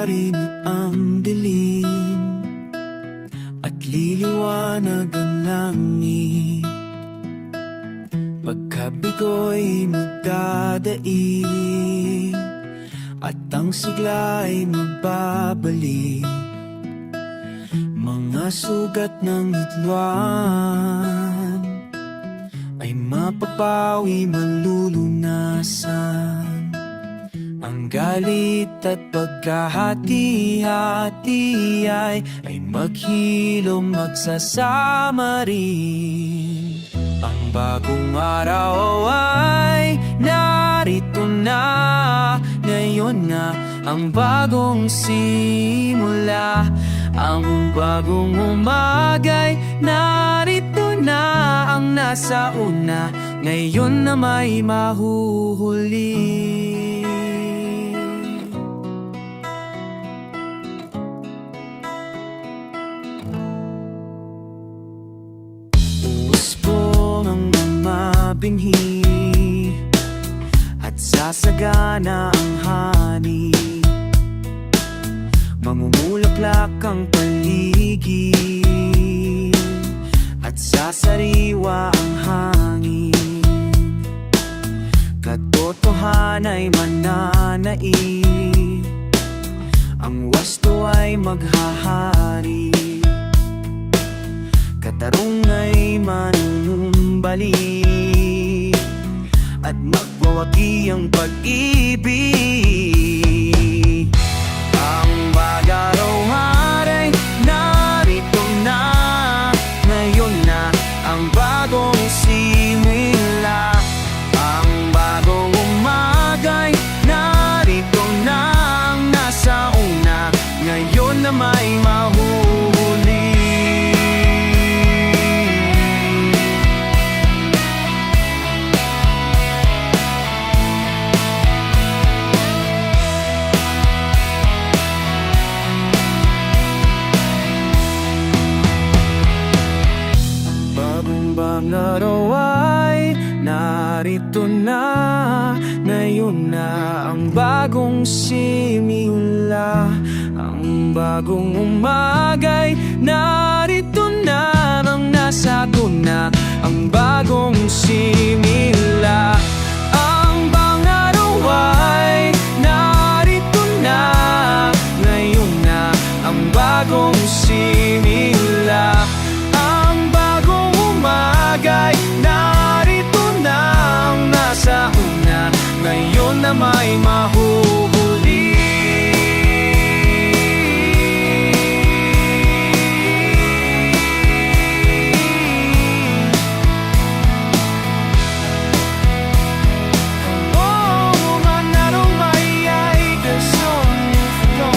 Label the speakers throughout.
Speaker 1: rin ang dilim at liliwanag ang langit. Pagkabigo'y magdadaig at ang sigla'y magbabalik. Mga sugat ng idluan ay mapapawi, malulunasan. Ang galit at pagkahati-hati ay maghilom, magsasama rin. Ang bagong araw ay narito na. Ngayon na ang bagong simula. Ang bagong umaga'y narito na. Ang nasa una, ngayon na may mahuhuli. Uusbong ang mga binhi at sasagana ang hani. Mamumulaklak ang paligid at sasariwa ang hangin. Katotohanan ay mananaig, ang wasto ay maghahari. Katarong ay manunumbalik at magwawagi ang pag-ibig. Ang bagaraw ay narito na. Ngayon na ang bagong simula. Ang bagong umaga'y narito na. Ang nasa una, ngayon na may mahuhuli. Ang araw ay narito na. Ngayon na ang bagong simula. Ang bagong umaga'y narito na. Ang nasa una, ang bagong simula. Ang bagong araw ay narito na. Ngayon na ang bagong simula. Narito na ang nasa una, ngayon na may mahuhuli. Oh, manarong mayay kasong ito.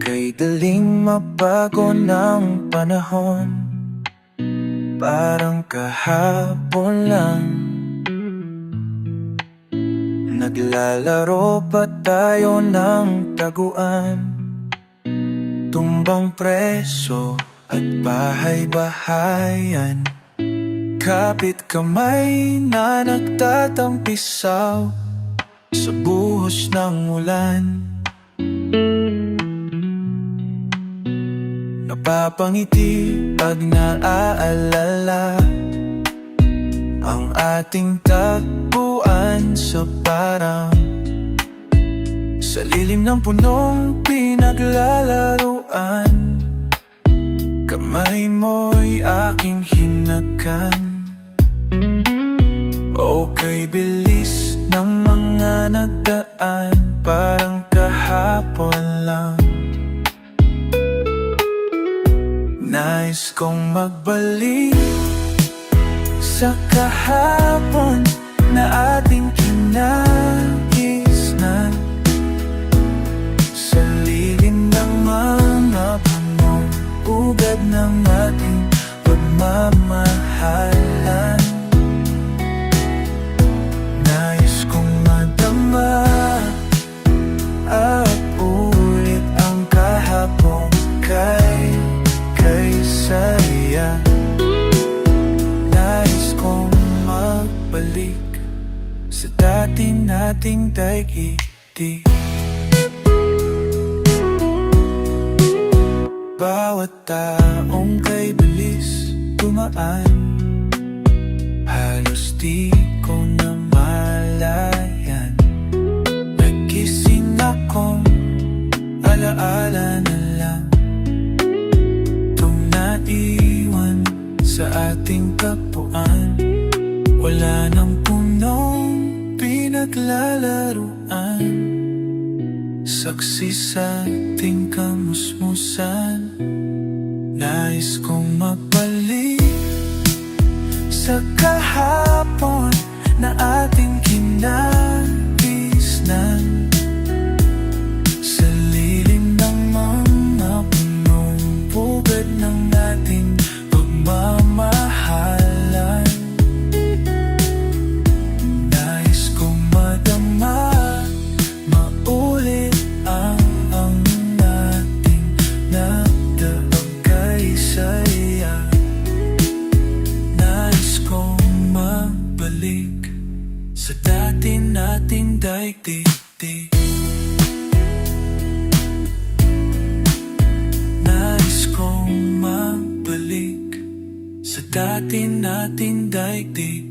Speaker 1: Kay daling mabago ng panahon, parang kahapon lang. Naglalaro pa tayo ng taguan, tumbang preso at bahay-bahayan. Kapit kamay na nagtatampisaw sa buhos ng ulan. Napapangiti pag naaalala ang ating tagpuan sa parang sa lilim ng punong pinaglalaruan. Kamay mo'y aking hinakan. Okay, bilis ng mga nagdaan, parang kahapon lang. Nais kong magbalik sa kahapon na ating kinagisnan. Sa lilim ng mga punong ugad ng ating pagmamahalan. Nais nating daigdig. Bawat taong kay bilis dumaan, halos di ko na malayan. Nagising akong alaala na lang itong naiwan sa ating tagpuan. Wala nang punong pinaglalaruan, saksi sa ating kamusmusan. Nais kong magbalik sa kahapon na ating kinagisnan, sa lilim ng mga punong pugad ng ating pagmamahalan. Nais kong madama, maulit ang ating nagdaang kay saya. Nais kong magbalik sa dati nating daigdig. Nais kong magbalik sa dati nating daigdig.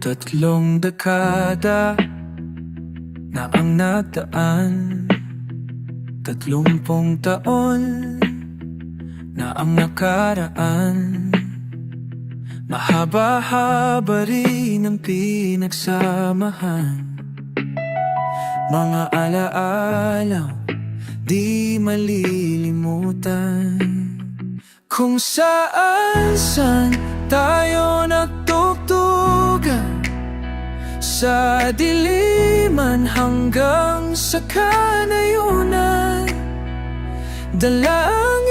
Speaker 1: Tatlong dekada na ang nagdaan, 30 taon na ang nakaraan. Mahaba-haba rin ang pinagsamahan, mga alaala di malilimutan. Kung saan tayo nagtugtugan, sa diliman hanggang sa kanayunan. Dala ang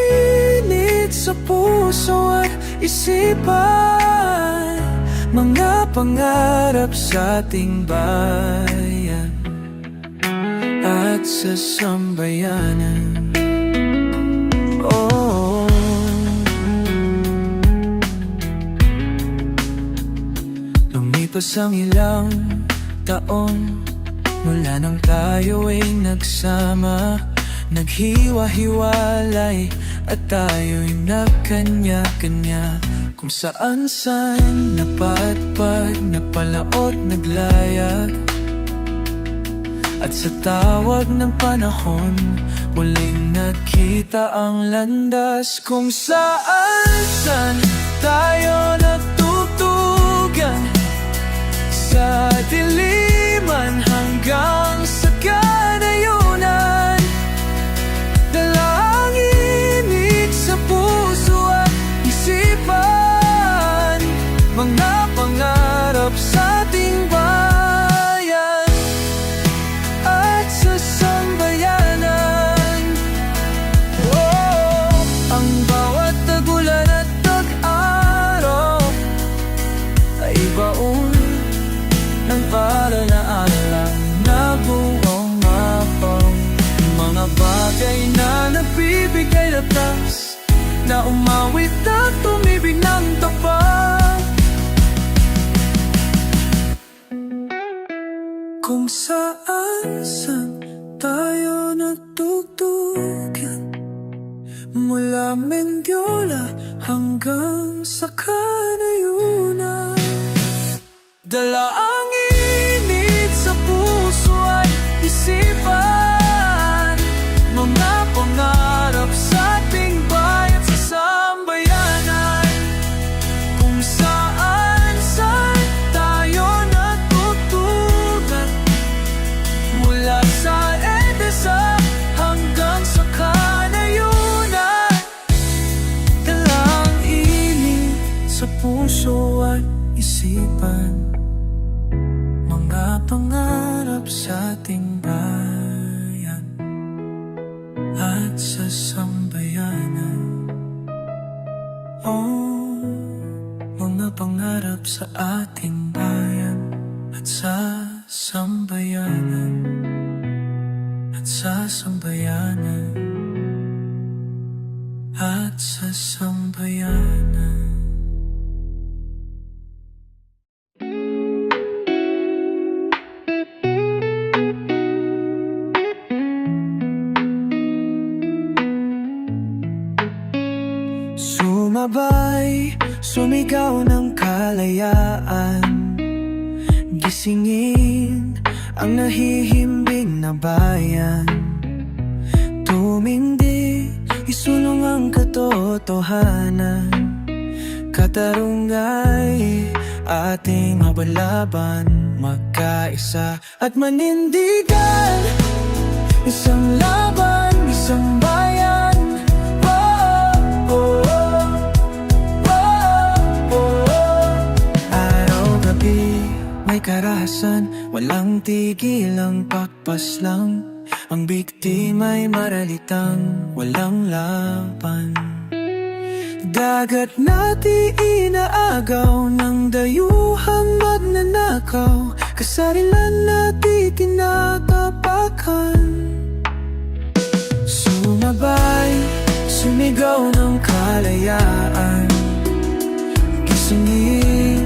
Speaker 1: init sa puso at isipan, mga pangarap sa ating bayan at sa sambayanan. Oh, lumipas ang ilang taon mula nang tayo ay nagsama, naghiwa-hiwalay at tayo'y nagkanya-kanya. Kung saan-saan napadpad, napalaot, naglayag, at sa tawag ng panahon muling nakita ang landas. Kung saan-saan tayo nagtugtugan, sa diliman hanggang sa kanayunan. Dala ang init sa puso at isipan, mga pangarap sa ating bayan at sa sambayanan. Oh, ang bawat tagulan at tag-araw ay baon ng paalala na buong mapang, mga bagay na nagbibigay lakas, na umawit at tumibig ng tapat. Kung saan-saan tayo nagtugtugan, mula Mendiola hanggang sa kanayunan. Dala ang init sa puso at isipan, mga pangarap sa ating bayan sa sambayanan. Kung saan-saan tayo nagtugtugan, mula sa EDSA hanggang sa kanayunan. Dala ang init sa puso at isipan, mga pangarap sa ating bayan at sa sambayanan. Oh, sa ating bayan at sa sambayanan, at sa sambayanan, at sa sambayanan. Sumabay, sumigaw ng kalayaan, gisingin ang nahihimbing na bayan. Tumindi, isulong ang katotohanan, katarungay ating mabalaban, magkaisa at manindigan. Isang laban, isang bayan. May karahasan, walang tigil ang pagpaslang. Ang biktima'y maralitang walang laban. Dagat natin inaagaw ng dayuhang magnanakaw, kasarilan natin tinatapakan. Sumabay, sumigaw ng kalayaan, gisingin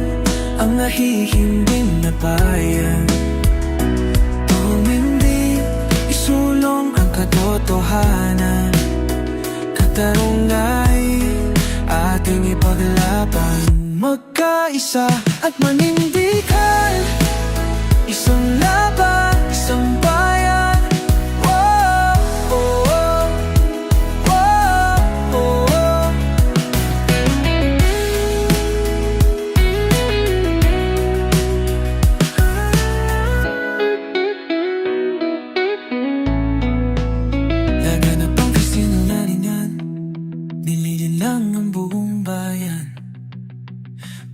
Speaker 1: ang nahihimbing na bayan. Tumindi, isulong ang katotohanan, katarungay ating ipaglaban, magkaisa at manindigan. Isang laban, isang bayan. Whoa, oh, oh, whoa, oh, oh. Laganap ang kasinungalingan, nililin lang ang buong bayan.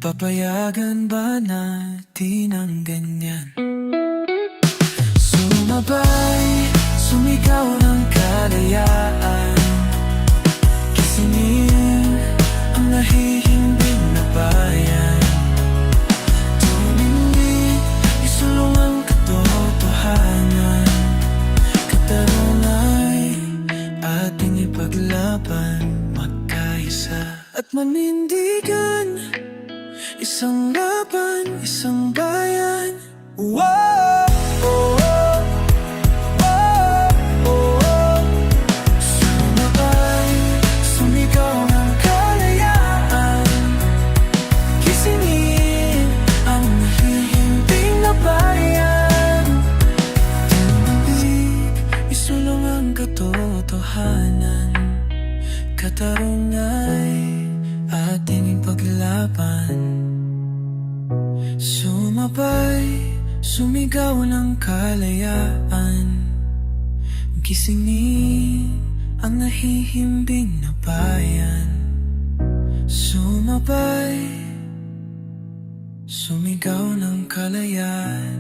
Speaker 1: Papayagan ba natin ang ganyan? Sumabay, sumigaw ng kalayaan, gisingin ang nahihimbing na bayan. Tumindi, isulong ang katotohanan, katarunay ating ipaglaban, magkaisa at manindigan. Isang laban, isang bayan. Whoa, oh, oh, oh, oh. Sumabay, sumigaw ng kalayaan, gisingin ang nahihimbing na bayan. Tumindi, isulong ang katotohanan, katarungay ating ipaglaban. Sumabay, sumigaw ng kalayaan, gisingin ang nahihimbing na bayan. Sumabay, sumigaw ng kalayaan.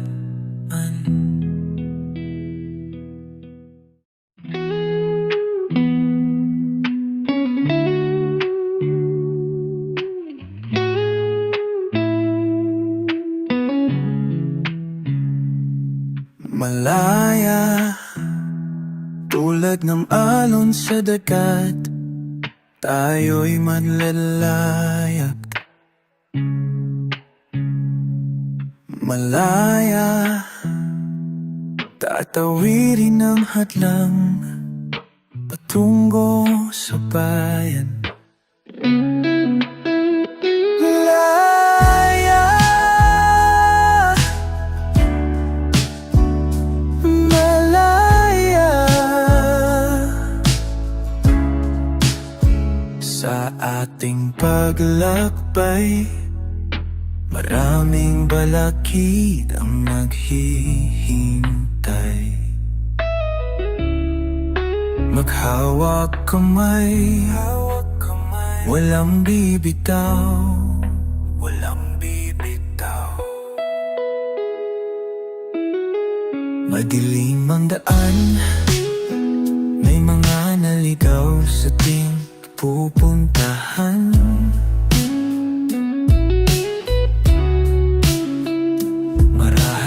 Speaker 1: Malaya, tulad ng alon sa dagat, tayo'y manlalayak. Malaya, tatawirin ng hadlang, patungo sa bayan. Sa ating paglakbay, maraming balakid ang naghihintay. Maghawak kamay, walang bibitaw, walang bibitaw. Madilim ang daan, may mga naligaw sa ting pupuntahan.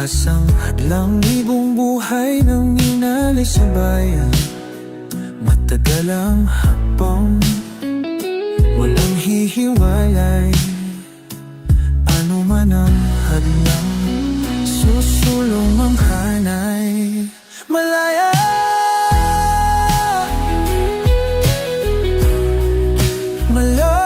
Speaker 1: Ahas ang hadlang, libong buhay nang inalis sa bayan. Matagal ang hakbang, walang hihiwalay. Ano man ang hadlang, susulong ang hanay. Malaya, malaya.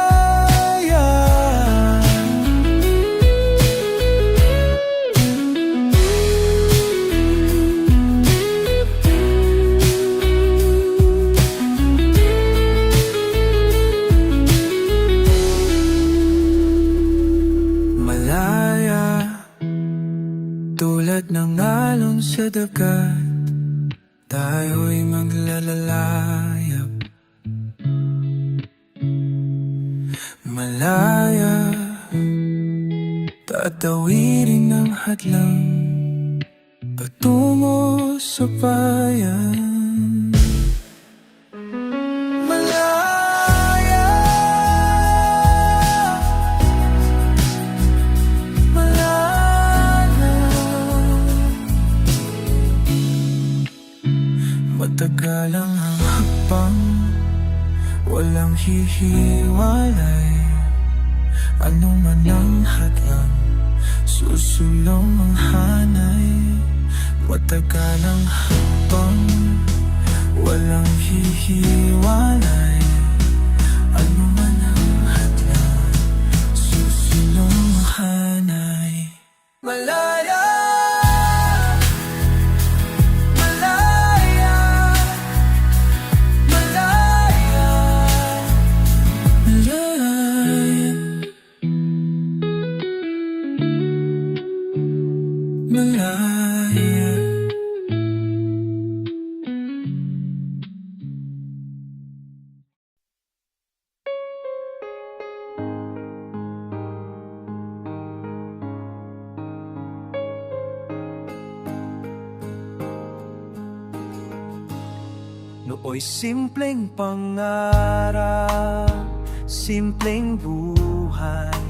Speaker 1: Malaya, tulad ng alon sa dagat, tayo'y maglalayap. Malaya, tatawirin ng hadlang patungo sa bayan. Malaya, malaya. Matagal ang hakbang, walang hihiwalay. Ano man ang hadlang, susulong ang hanay. Matagal ang hakbang, walang hihiwalay. Ano man ang hadlang, susulong ang hanay. Malaya, malaya, malaya, malaya. Malaya. Nooy simpleng pangarap, simpleng buhay,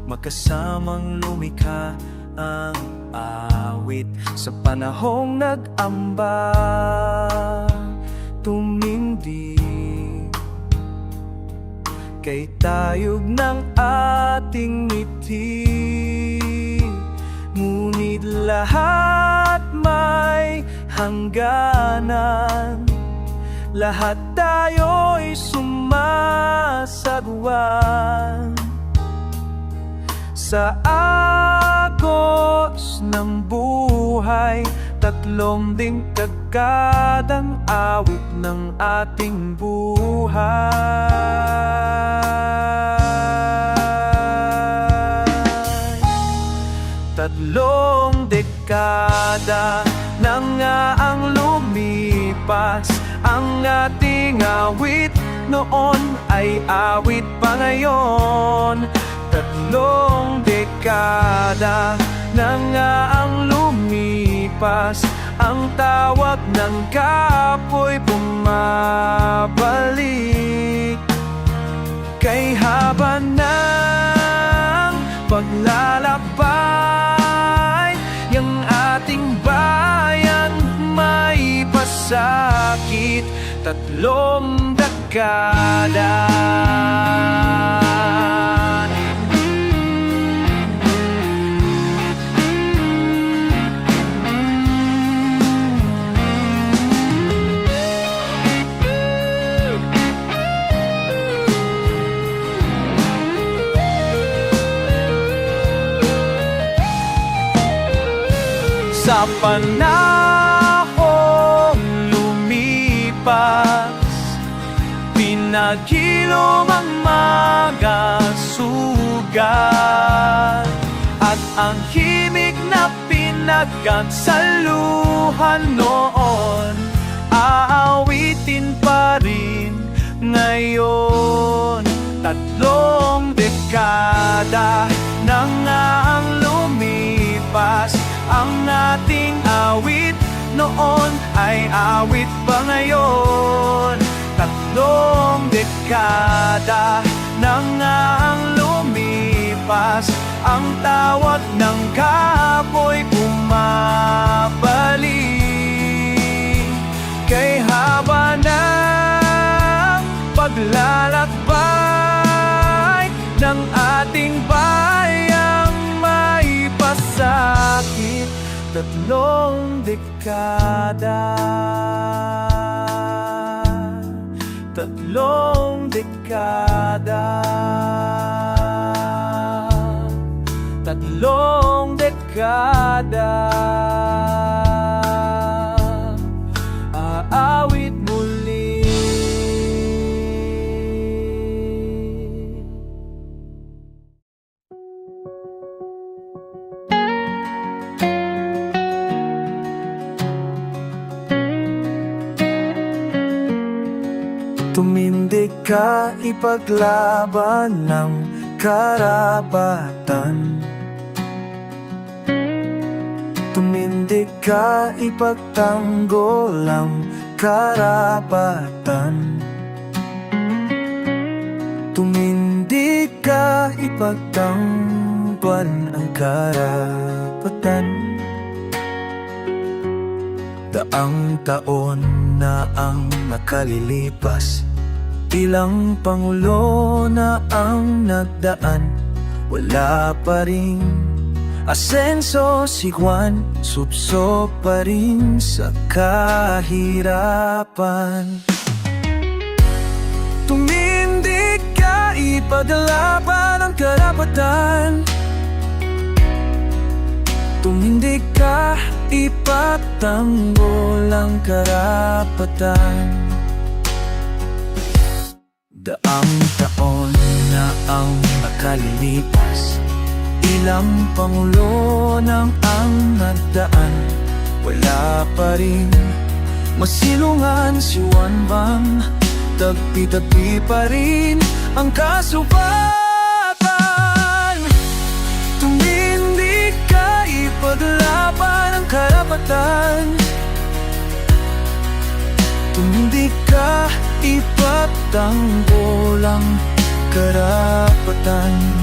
Speaker 1: magkasamang lumikha ang awit. Sa panahong nag-amba, tumindig kay tayog ng ating ngiti. Ngunit lahat may hangganan, lahat tayo'y sumasagwan sa agos ng buhay. Tatlong ding dekadang awit ng ating buhay. Tatlong dekada na nga ang lumipas, ang ating awit noon ay awit pa ngayon. Tatlong dekada na nga ang lumipas, ang tawag ng kapoy bumabalik. Kay haba ng paglalakbay, yung ating bayan may pasakit. Tatlong dekada. Sa panahong lumipas, pinagilom ang mga sugat, at ang himig na pinagkansaluhan noon, aawitin pa rin ngayon. Tatlong dekada na nga ang lumipas, ang ating awit noon ay awit pa ngayon. Tatlong dekada na nga ang lumipas, ang tawag ng kahoy bumabalik. Kay haba ng paglalakbay ng ating bayang may pasakit, 3 dekada, 3 dekada, 3 dekada. Aawit muli. Tumindig ka, ipaglaban ng karapatan. Tumindig ka, ipagtanggol ang karapatan. Tumindig ka, ipagtanggol ang karapatan. Daang taon na ang nakalilipas, ilang pangulo na ang nagdaan, wala pa ring asenso si Juan, subso pa rin sa kahirapan. Tumindig ka, ipaglaban ang karapatan. Tumindig ka, ipagtanggol ang karapatan. Daang taon na ang nakalilipas, ilang pangulo nang ang nagdaan, wala pa rin masilungan si Juan Bang. Tagpi-tagpi pa rin ang kasubatan. Tumindig ka, ipaglaban ang karapatan. Tumindig ka, ipagtanggol ang karapatan.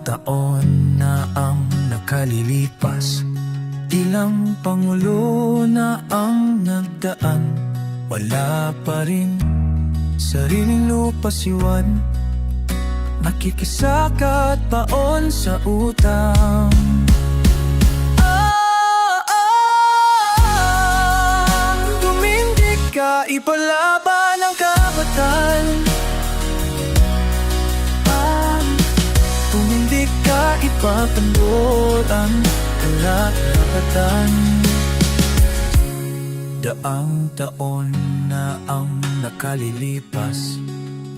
Speaker 1: Taon na ang nakalilipas, ilang pangulo na ang nagdaan, wala pa rin sariling lupa si Juan, nakikisaka at paon sa utang. Tumindig ka, ipalaban ang karapatan. Tumindig ka, ipagtanggol ang karapatan. Daang taon na ang nakalilipas,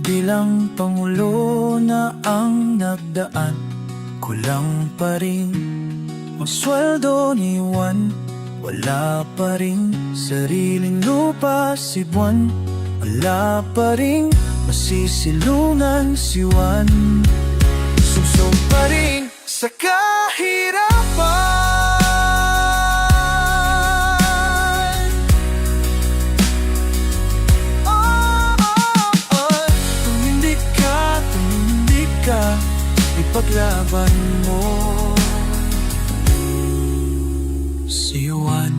Speaker 1: bilang pangulo na ang nagdaan, kulang pa rin ang sweldo ni Juan, wala pa rin sariling lupa si Juan, wala pa rin masisilungan si Juan. Susong pa rin sa kahirapan. Tumindig ka, ipaglaban mo si Juan.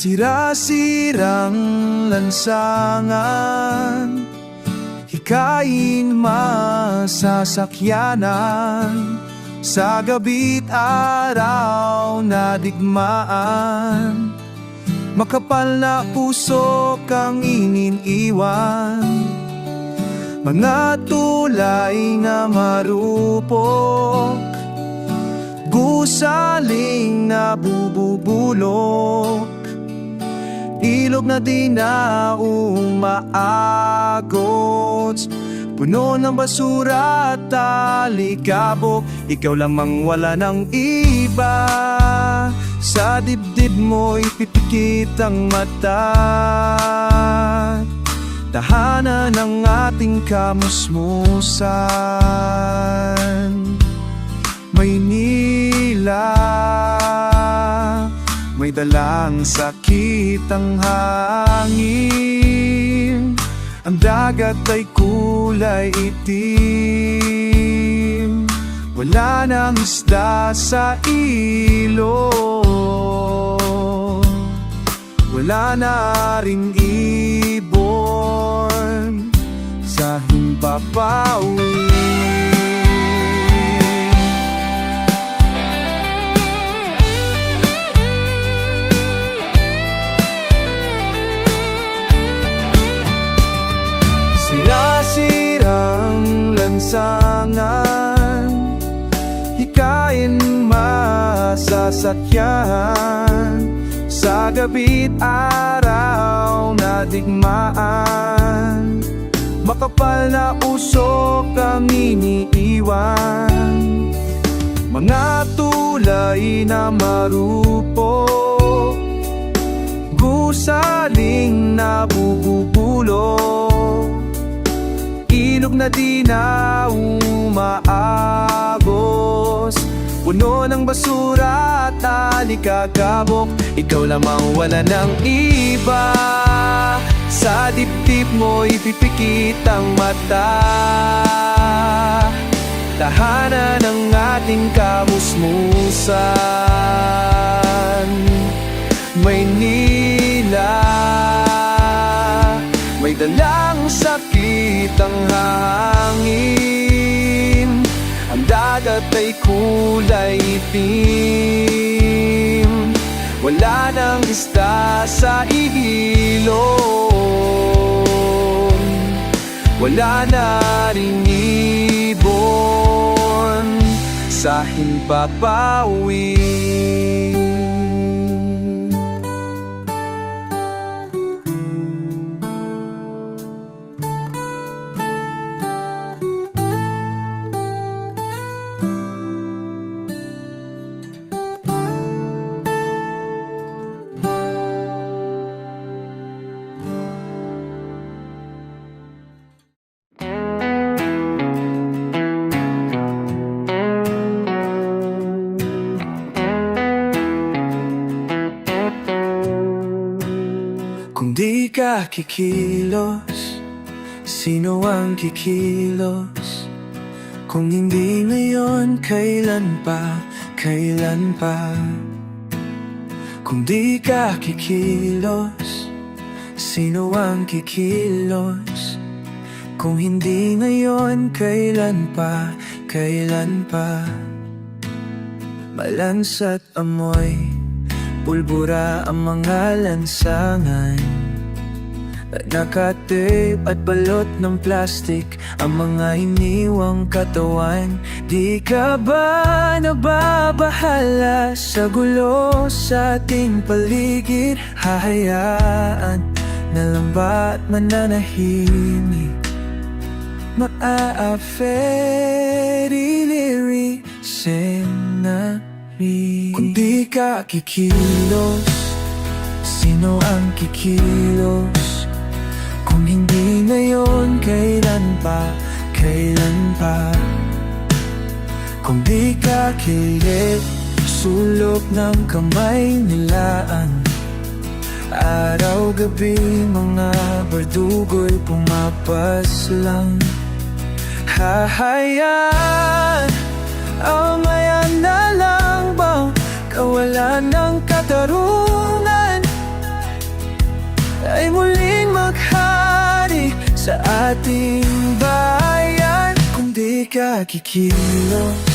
Speaker 1: Sira-sirang lansangan, hikaing masasakyanan, sa gabi't araw na digmaan, Makapal na usok ang iniiwan, mga tulay na marupok, gusaling na bububulok, ilog na di na umaagot, puno ng basura at alikabok. Ikaw lamang wala ng iba, sa dibdib mo ipipikit ang mata. Tahanan ng ating kamusmusan, Maynila. May dalang sakit ang hangin, ang dagat ay kulay itim, wala nang isda sa ilog, wala na ring ibon sa himpapawid. Sirang lansangan, hikain masasakyan, sa gabi't araw na digmaan. Makapal na usok ang iniiwan, mga tulay na marupok, gusaling na bububulok, ilog na di na umaagos, puno ng basura at alikagabok. Ikaw lamang wala ng iba, sa dibdib mo ipipikit ang mata. Tahanan ng ating kamusmusan, Maynila. May dalang sakit ang hangin, ang dagat ay kulay itim, wala nang isda sa ilog, wala na ring ibon sa himpapawid. Kung di ka kikilos, sino ang kikilos? Kung hindi ngayon, kailan pa, kailan pa? Kung di ka kikilos, sino ang kikilos? Kung hindi ngayon, kailan pa, kailan pa? Malansa't amoy, pulbura ang mga lansangan, nakatape at balot ng plastik ang mga iniwang katawan. Di ka ba nababahala sa gulo sa ating paligid? Hahayaan na lang ba't mananahimik? Maa-ferry-lirisin na rin. Kung di ka kikilos, sino ang kikilos? Kung hindi ngayon, kailan pa, kailan pa? Kung di ka kilit, sulok ng kamay nilaan, araw-gabi mga bardugo'y pumapaslang. Hahayaan ang maya na lang bang kawalan ng katarungan ay muling maghari sa ating bayan? Kung di ka kikilos,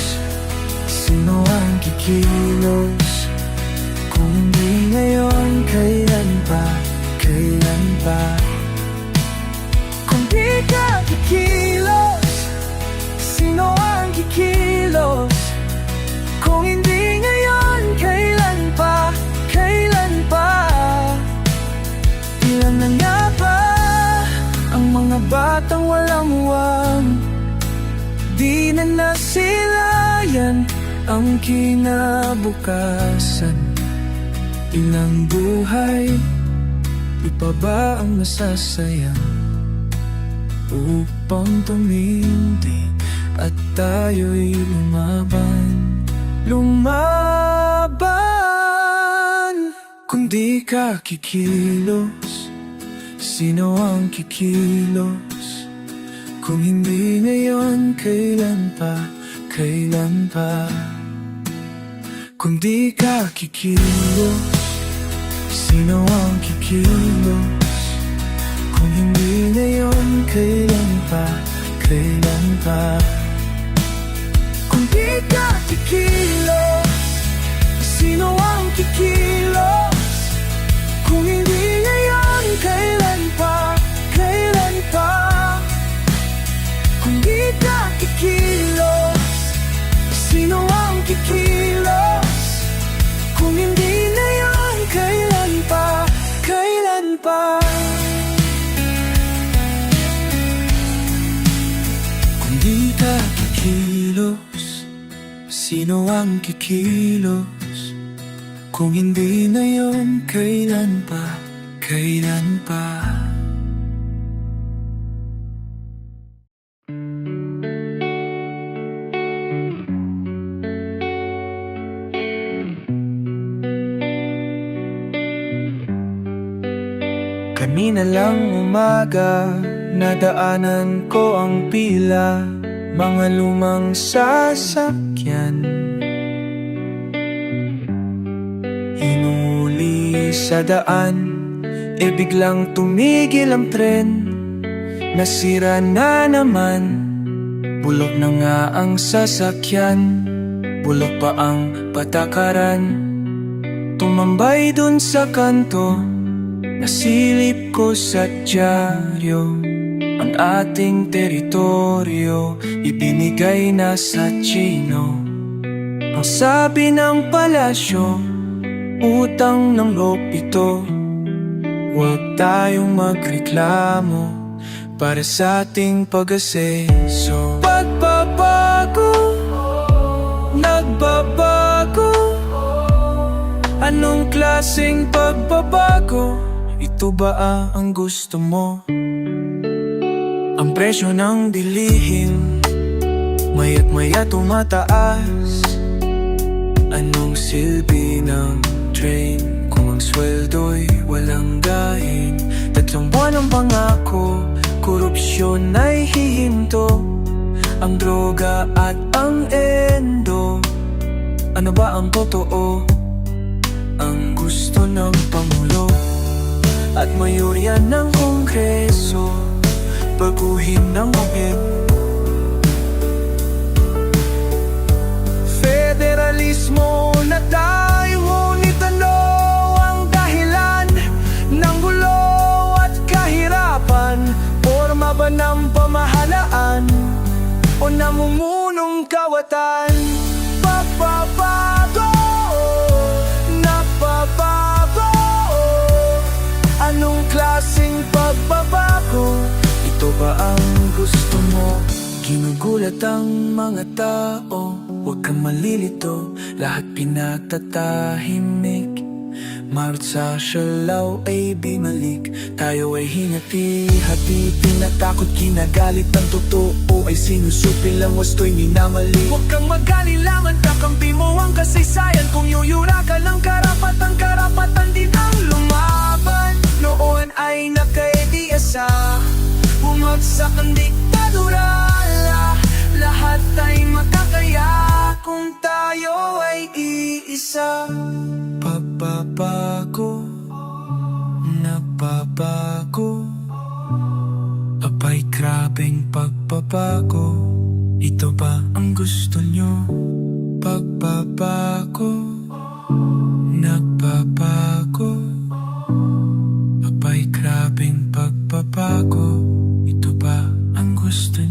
Speaker 1: sino ang kikilos? Kung di ngayon, kailan pa, kailan pa? Kung di ka kikilos, sino ang kikilos? Kung hindi ngayon, kailan pa, kailan pa? Ilan na nga ba ang mga batang walang wang? Di na nasilayan ang kinabukasan. Ilang buhay, di pa ba ang masasayang upang tumindi at tayo'y lumaban? Lumaban! Kung di ka kikilos, sino ang kikilos? Kung hindi ngayon, kailan pa, kailan pa? Kung di ka kikilos, sino ang kikilos? Kung hindi ngayon, kailan pa, kailan pa? Kung di ka kikilos, sino ang kikilos? Kung hindi ngayon, kailan pa, kailan pa? Kung di ka kikilos, sino ang kikilos? Kung hindi ngayon, kailan pa, kailan pa? Kung di ka kikilos, sino ang kikilos? Kung hindi ngayon, kailan pa, kailan pa? Kanina lang umaga, nadaanan ko ang pila, mga lumang sasakyan. Hinuli sa daan, biglang tumigil ang tren. Nasira na naman, bulok na nga ang sasakyan, bulok pa ang patakaran. Tumambay dun sa kanto, nasilip ko sa dyaryo, ang ating teritoryo ibinigay na sa Chino. Ang sabi ng palasyo, utang ng loob ito, huwag tayong magreklamo para sa ating pag-aseso. Pagbabago, nagbabago, anong klaseng pagbabago? Ito ba ang gusto mo? Ang presyo ng dilihim, maya't maya tumataas. Anong silbi ng train kung ang sweldo'y walang gain? 3 buwan ang pangako, korupsyon ay hihinto, ang droga at ang endo. Ano ba ang totoo? Ang gusto ng Pangulo at mayorya ng Kongreso, baguhin ng gobyerno. Federalismo na tayo, ngunit ano ang dahilan ng gulo at kahirapan? Forma ba ng pamahalaan o namumunong kawatan? Pagbabago, napabago, anong klaseng pagbabago? Ito ba ang gusto mo? Ginugulat ang mga tao, huwag kang malilito, lahat pinatatahimik. Marot sa sialaw ay binalik, tayo ay hinati-hati, pinatakot, kinagalit. Ang totoo ay sinusupi lang, wasto'y minamali. Huwag kang mag-alilangan, kakampi mo ang kasaysayan. Kung yuyura ka ng karapatan, karapatan din ang lumaban. Noon ay nakaediasa, bumagsak ang diktadura. Lahat ay makakaya kung tayo ay iisa. Pagbabago, nagbabago, abay grabeng pagbabago. Ito ba ang gusto nyo? Pagbabago, nagbabago. Abay grabeng pagbabago. Ito ba ang gusto